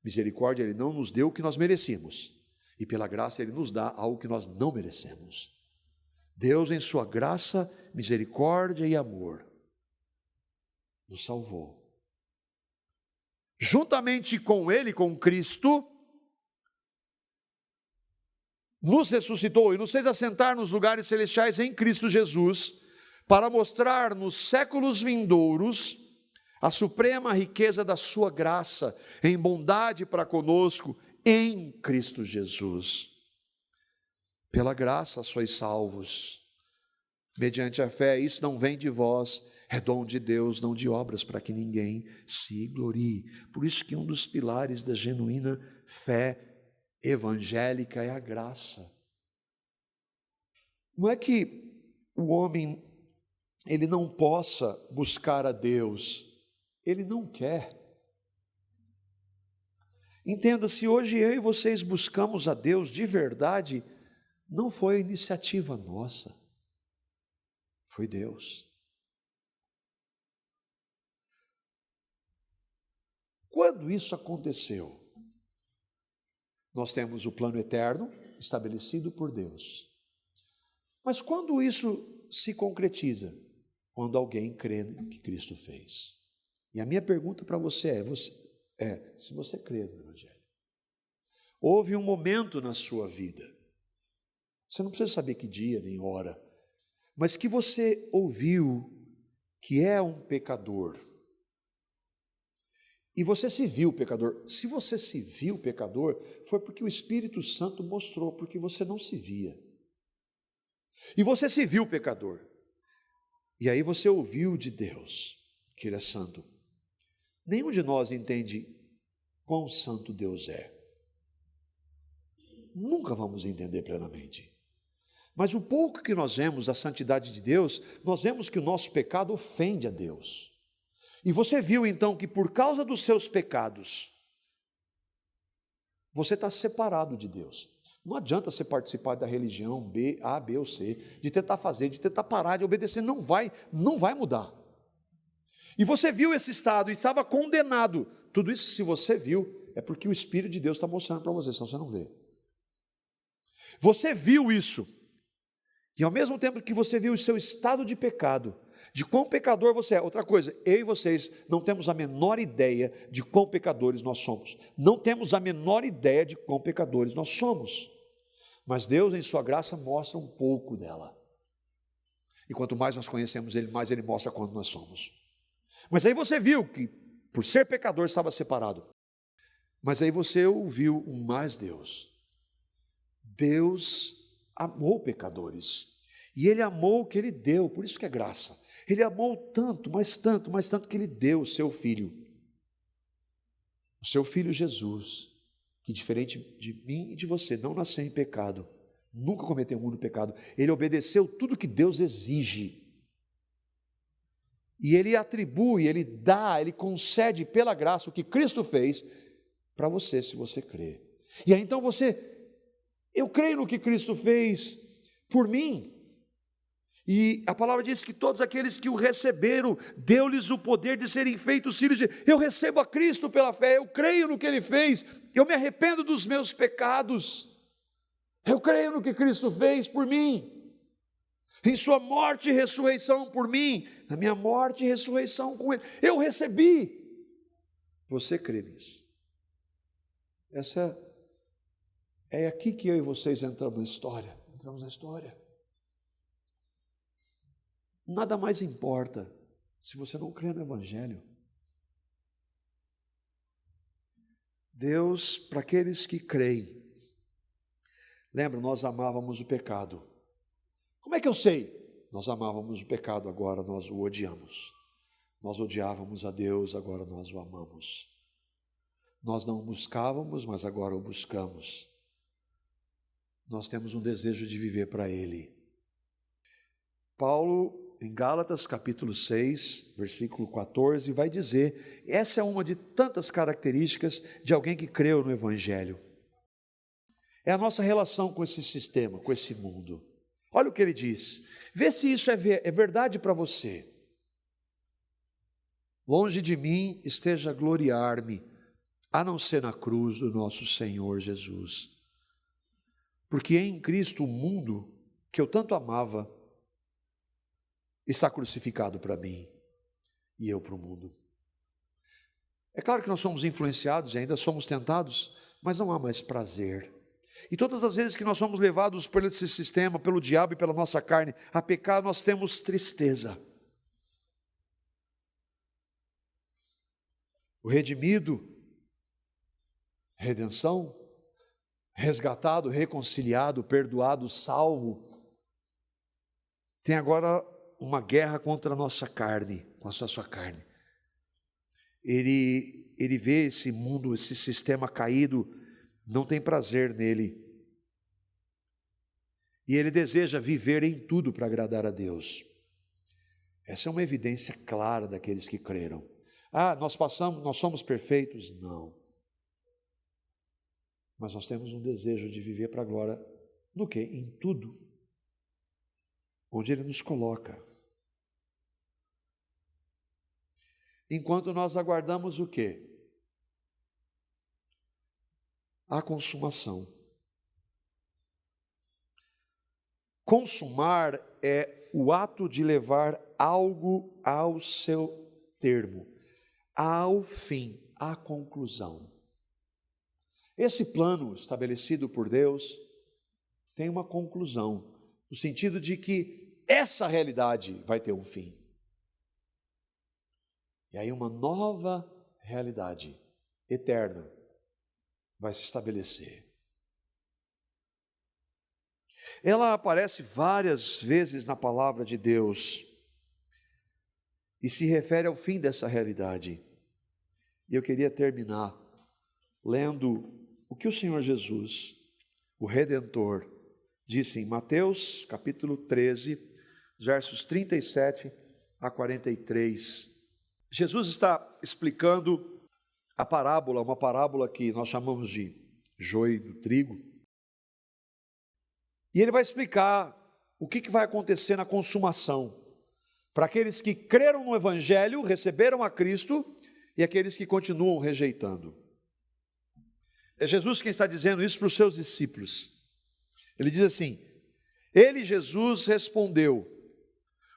Misericórdia, Ele não nos deu o que nós merecíamos. E pela graça Ele nos dá algo que nós não merecemos. Deus, em sua graça, misericórdia e amor, nos salvou. Juntamente com Ele, com Cristo, nos ressuscitou e nos fez assentar nos lugares celestiais em Cristo Jesus, para mostrar nos séculos vindouros a suprema riqueza da sua graça, em bondade para conosco, em Cristo Jesus. Pela graça sois salvos, mediante a fé. Isso não vem de vós, é dom de Deus, não de obras, para que ninguém se glorie. Por isso que um dos pilares da genuína fé evangélica é a graça. Não é que o homem ele não possa buscar a Deus, ele não quer. Entenda, se hoje eu e vocês buscamos a Deus de verdade, não foi iniciativa nossa, foi Deus. Quando isso aconteceu, nós temos o plano eterno estabelecido por Deus. Mas quando isso se concretiza? Quando alguém crê no que Cristo fez. E a minha pergunta para você se você crê no Evangelho. Houve um momento na sua vida, você não precisa saber que dia nem hora, mas que você ouviu que é um pecador. E você se viu pecador. Se você se viu pecador, foi porque o Espírito Santo mostrou, porque você não se via. E você se viu pecador. E aí você ouviu de Deus que Ele é santo. Nenhum de nós entende quão santo Deus é. Nunca vamos entender plenamente. Mas o pouco que nós vemos da santidade de Deus, nós vemos que o nosso pecado ofende a Deus. E você viu então que por causa dos seus pecados, você está separado de Deus. Não adianta você participar da religião A, B ou C, de tentar fazer, de tentar parar de obedecer, não vai mudar. E você viu esse estado e estava condenado. Tudo isso, se você viu, é porque o Espírito de Deus está mostrando para você, senão você não vê. Você viu isso. E ao mesmo tempo que você viu o seu estado de pecado, de quão pecador você é. Outra coisa, eu e vocês não temos a menor ideia de quão pecadores nós somos. Não temos a menor ideia de quão pecadores nós somos. Mas Deus, em sua graça, mostra um pouco dela. E quanto mais nós conhecemos Ele, mais Ele mostra quanto nós somos. Mas aí você viu que, por ser pecador, estava separado. Mas aí você ouviu um mais Deus. Deus amou pecadores. E Ele amou o que Ele deu, por isso que é graça. Ele amou tanto, mas tanto que Ele deu o seu Filho. O seu Filho Jesus, que diferente de mim e de você, não nasceu em pecado, nunca cometeu um único pecado. Ele obedeceu tudo que Deus exige. E Ele atribui, Ele dá, Ele concede pela graça o que Cristo fez para você, se você crer. E aí então você Eu creio no que Cristo fez por mim. E a palavra diz que todos aqueles que o receberam, deu-lhes o poder de serem feitos filhos de Deus. Eu recebo a Cristo pela fé, eu creio no que Ele fez, eu me arrependo dos meus pecados, eu creio no que Cristo fez por mim, em sua morte e ressurreição por mim, na minha morte e ressurreição com Ele, eu recebi. Você crê nisso? É aqui que eu e vocês entramos na história. Nada mais importa se você não crê no Evangelho. Deus, para aqueles que creem, lembra, nós amávamos o pecado. Como é que eu sei? Nós amávamos o pecado, agora nós o odiamos. Nós odiávamos a Deus, agora nós o amamos. Nós não o buscávamos, mas agora o buscamos. Nós temos um desejo de viver para Ele. Paulo, em Gálatas capítulo 6, versículo 14, vai dizer, essa é uma de tantas características de alguém que creu no Evangelho. É a nossa relação com esse sistema, com esse mundo. Olha o que ele diz, vê se isso é verdade para você. Longe de mim esteja gloriar-me, a não ser na cruz do nosso Senhor Jesus. Porque em Cristo o mundo que eu tanto amava está crucificado para mim e eu para o mundo. É claro que nós somos influenciados e ainda somos tentados, mas não há mais prazer. E todas as vezes que nós somos levados por esse sistema, pelo diabo e pela nossa carne, a pecar, nós temos tristeza. O redimido, redenção, resgatado, reconciliado, perdoado, salvo, tem agora uma guerra contra a nossa carne, com a sua carne. Ele vê esse mundo, esse sistema caído, não tem prazer nele. E ele deseja viver em tudo para agradar a Deus. Essa é uma evidência clara daqueles que creram. Nós somos perfeitos? Não. Mas nós temos um desejo de viver para a glória, no quê? Em tudo. Onde Ele nos coloca. Enquanto nós aguardamos o quê? A consumação. Consumar é o ato de levar algo ao seu termo, ao fim, à conclusão. Esse plano estabelecido por Deus tem uma conclusão, no sentido de que essa realidade vai ter um fim. E aí uma nova realidade eterna vai se estabelecer. Ela aparece várias vezes na palavra de Deus e se refere ao fim dessa realidade. E eu queria terminar lendo o que o Senhor Jesus, o Redentor, disse em Mateus capítulo 13, versos 37 a 43. Jesus está explicando a parábola, uma parábola que nós chamamos de joio do trigo. E ele vai explicar o que vai acontecer na consumação, para aqueles que creram no Evangelho, receberam a Cristo, e aqueles que continuam rejeitando. É Jesus quem está dizendo isso para os seus discípulos. Ele diz assim, ele, Jesus, respondeu,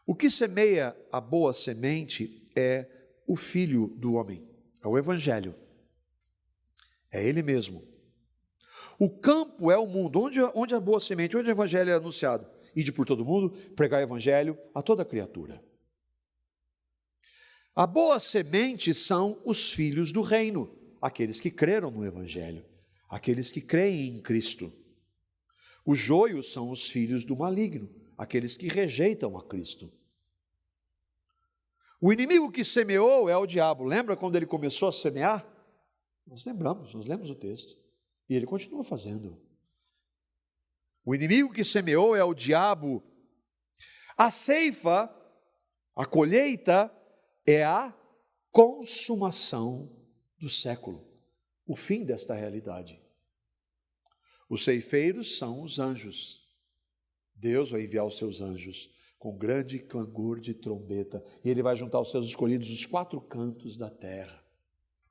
o que semeia a boa semente é o Filho do homem, é o Evangelho, é Ele mesmo. O campo é o mundo, onde a boa semente, onde o Evangelho é anunciado? Ide por todo mundo, pregar o Evangelho a toda criatura. A boa semente são os filhos do reino, aqueles que creram no Evangelho, aqueles que creem em Cristo. Os joios são os filhos do maligno, aqueles que rejeitam a Cristo. O inimigo que semeou é o diabo. Lembra quando ele começou a semear? Nós lemos o texto. E ele continua fazendo. O inimigo que semeou é o diabo. A ceifa, a colheita, é a consumação do século. O fim desta realidade. Os ceifeiros são os anjos. Deus vai enviar os seus anjos com grande clangor de trombeta, e Ele vai juntar os seus escolhidos dos 4 cantos da terra,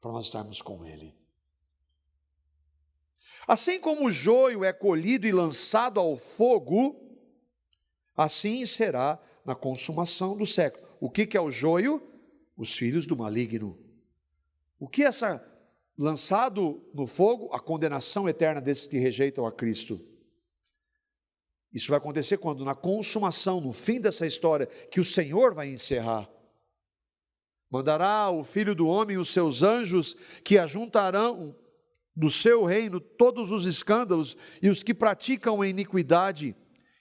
para nós estarmos com Ele. Assim como o joio é colhido e lançado ao fogo, assim será na consumação do século. O que é o joio? Os filhos do maligno. O que é lançado no fogo? A condenação eterna desses que rejeitam a Cristo. Isso vai acontecer quando? Na consumação, no fim dessa história, que o Senhor vai encerrar. Mandará o Filho do Homem os seus anjos, que ajuntarão do seu reino todos os escândalos e os que praticam a iniquidade,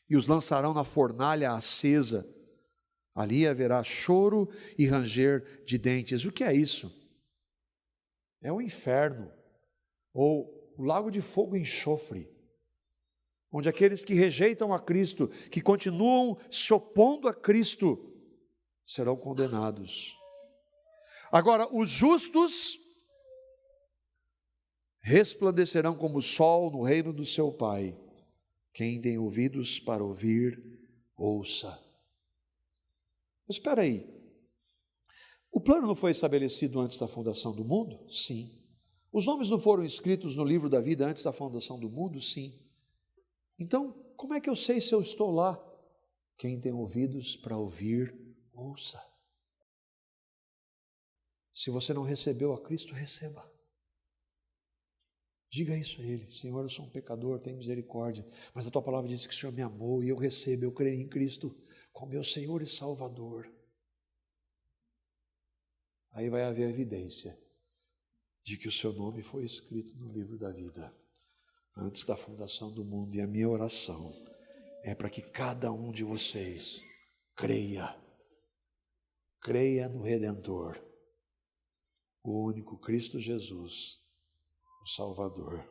e os lançarão na fornalha acesa. Ali haverá choro e ranger de dentes. O que é isso? É o inferno, ou o lago de fogo e enxofre, onde aqueles que rejeitam a Cristo, que continuam se opondo a Cristo, serão condenados. Agora, os justos resplandecerão como o sol no reino do seu Pai. Quem tem ouvidos para ouvir, ouça. Mas espera aí, o plano não foi estabelecido antes da fundação do mundo? Sim. Os nomes não foram escritos no livro da vida antes da fundação do mundo? Sim. Então, como é que eu sei se eu estou lá? Quem tem ouvidos para ouvir, ouça. Se você não recebeu a Cristo, receba. Diga isso a Ele: Senhor, eu sou um pecador, tem misericórdia, mas a Tua palavra diz que o Senhor me amou e eu recebo, eu creio em Cristo como meu Senhor e Salvador. Aí vai haver evidência de que o seu nome foi escrito no livro da vida antes da fundação do mundo, e a minha oração é para que cada um de vocês creia no Redentor, o único Cristo Jesus, o Salvador.